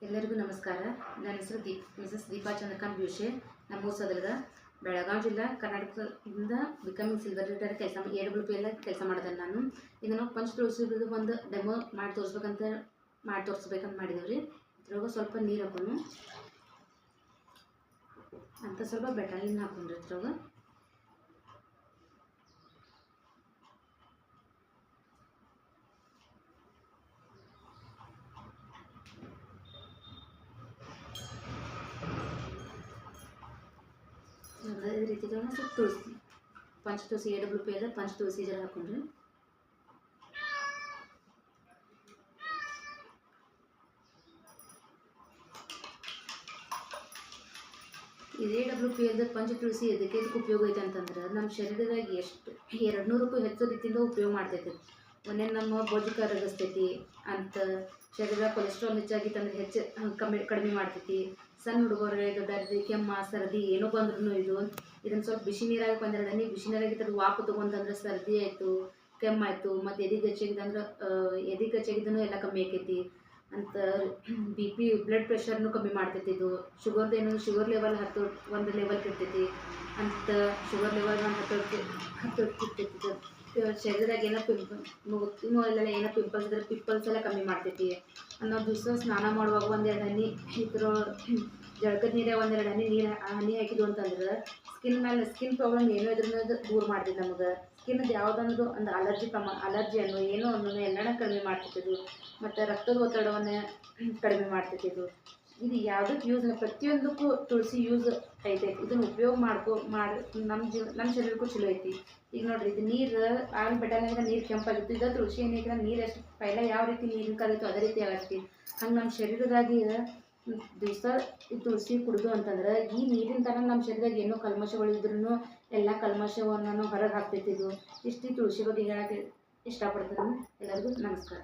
ಎಲ್ಲರಿಗೂ ನಮಸ್ಕಾರ. ನನ್ನ ಹೆಸರು ಮಿಸಸ್ ದೀಪಾ ಚಂದ್ರಕಾಂತ್ ಬ್ಯೂಷೆ. ನಮ್ಮ ಊರು ಸದರ್ಗ, ಬೆಳಗಾವಿ ಜಿಲ್ಲಾ, ಕರ್ನಾಟಕದಿಂದ ಬಿಕಮಿಂಗ್ ಸಿಲ್ವರ್ ರಿಟರ್ ಕೆಲಸ AWPL ಕೆಲಸ ಮಾಡಿದೆ. ನಾನು ಇದನ್ನು ಪಂಚ ತೋರಿಸಿದ್ದು ಒಂದು ಡೆಮೋ ಮಾಡಿ ತೋರಿಸ್ಬೇಕಂತ ಮಾಡಿದೇವೆ ರೀ. ಇದ್ರೊಳಗೆ ಸ್ವಲ್ಪ ನೀರು ಹಾಕೊಂಡು ಅಂತ ಸ್ವಲ್ಪ ಬೆಟಾಲಿನ್ ಹಾಕೊಂಡ್ರಿ. ಇದ್ರೊಳಗೆ ಇದೇ ರೀತಿ ಸ್ವಲ್ಪ ತುಳಸಿ ಪಂಚ ತುಳಸಿ AWPL ಪಂಚ ತುಳಸಿ ಜರ ಹಾಕೊಂಡ್ರಿ. ಇದು AWPL ಪಂಚ ತುಳಸಿ ಎದಕ್ಕೆ ಉಪಯೋಗ ಐತೆ ಅಂತಂದ್ರೆ, ನಮ್ಮ ಶರೀರದಾಗ ಎಷ್ಟು 200ಕ್ಕೂ ಹೆಚ್ಚು ರೀತಿಯಿಂದ ಉಪಯೋಗ ಮಾಡ್ತೈತೆ. ಒಂದೇ ನಮ್ಮ ಬೊಜ್ಜು ಕರಗಿಸ್ತೈತಿ ಅಂತ, ಶರೀರ ಕೊಲೆಸ್ಟ್ರಾಲ್ ಹೆಚ್ಚಾಗಿತ್ತಂದ್ರೆ ಕಡಿಮೆ ಮಾಡ್ತೈತಿ. ಸಣ್ಣ ಹುಡುಗರಿಗೆ ದೊಡ್ಡರಿಗೆ ಕೆಮ್ಮ ಸರ್ದಿ ಏನೋ ಬಂದ್ರೂ ಇದನ್ನು ಸ್ವಲ್ಪ ಬಿಸಿ ನೀರಾಗಿ ಒಂದೆರಡು ಹನಿ ಬಿಸಿ ನೀರಾಗಿ ತರದು ವಾಪ ತೊಗೊಂತಂದ್ರೆ ಸರ್ದಿ ಆಯಿತು, ಕೆಮ್ಮಾಯಿತು, ಮತ್ತು ಎದೆ ಹೆಚ್ಚಾಗಿದ್ದನು ಎಲ್ಲ ಕಮ್ಮಿ ಆಕೈತಿ ಅಂತ. BP ಬ್ಲಡ್ ಪ್ರೆಷರ್ನು ಕಮ್ಮಿ ಮಾಡ್ತೈತಿ. ಇದು ಶುಗರ್ ಲೆವೆಲ್ ಒಂದು ಲೆವೆಲ್ ಇರ್ತೈತಿ ಅಂತ. ಶುಗರ್ ಲೆವೆಲ್ ಹತ್ತು ಇರ್ತೈತಿ. ಶರೀರದಾಗ ಏನೋ ಏನೋ ಪಿಂಪಲ್ಸ್ ಇದ್ರೆ ಪಿಂಪಲ್ಸ್ ಎಲ್ಲ ಕಮ್ಮಿ ಮಾಡ್ತೈತಿ. ಅನ್ನೋ ದಿವಸ ಸ್ನಾನ ಮಾಡುವಾಗ ಒಂದೆರಡು ಹನಿ ಜಳಕದ ನೀರೇ ಒಂದೆರಡು ಹನಿ ಹಾಕಿದ್ವು ಅಂತಂದ್ರೆ ಸ್ಕಿನ್ ಪ್ರಾಬ್ಲಮ್ ಏನೋ ಇದ್ರೂ ದೂರ ಮಾಡ್ತೈತಿ. ನಮಗೆ ಸ್ಕಿನ್ನದು ಯಾವುದೊಂದು ಒಂದು ಅಲರ್ಜಿ ಏನೋ ಎಲ್ಲನ ಕಡಿಮೆ ಮಾಡ್ತೈತಿ. ಮತ್ತು ರಕ್ತದ ಒತ್ತಡವನ್ನು ಕಡಿಮೆ ಮಾಡ್ತೈತಿ. ಇದು ಯಾವುದಕ್ಕೆ ಯೂಸ್ ಇಲ್ಲ, ಪ್ರತಿಯೊಂದಕ್ಕೂ ತುಳಸಿ ಯೂಸ್ ಐತೆ. ಇದನ್ನು ಉಪಯೋಗ ನಮ್ಮ ಶರೀರಕ್ಕೂ ಚಲೋ ಐತಿ. ಈಗ ನೋಡ್ರಿ, ಇದು ನೀರು ಬೆಟಾಲಿನಾಗ ನೀರು ಕೆಂಪಾಗಿತ್ತು. ಇದು ತುಳಸಿ ಏನಾಗಿದ್ರೆ ನೀರು ಎಷ್ಟು ಪೈಲ ಯಾವ ರೀತಿ ನೀರಿನ ಕಲಿತು ಅದೇ ರೀತಿ ಆಗತ್ತಿ. ಹಂಗೆ ನಮ್ಮ ಶರೀರದಾಗಿ ದಿವಸ ಈ ತುಳಸಿ ಕುಡಿದು ಅಂತಂದ್ರೆ ಈ ನೀರಿನ ಥರ ನಮ್ಮ ಶರೀರದಾಗ ಏನೋ ಕಲ್ಮಶಗಳಿದ್ರೂ ಎಲ್ಲ ಕಲ್ಮಶವನ್ನು ಹೊರಗೆ ಹಾಕ್ತೈತಿ. ಇಷ್ಟು ತುಳಸಿ ಬಗ್ಗೆ ಹೇಳೋಕ್ಕೆ ಇಷ್ಟಪಡ್ತೀನಿ. ಎಲ್ಲರಿಗೂ ನಮಸ್ಕಾರ.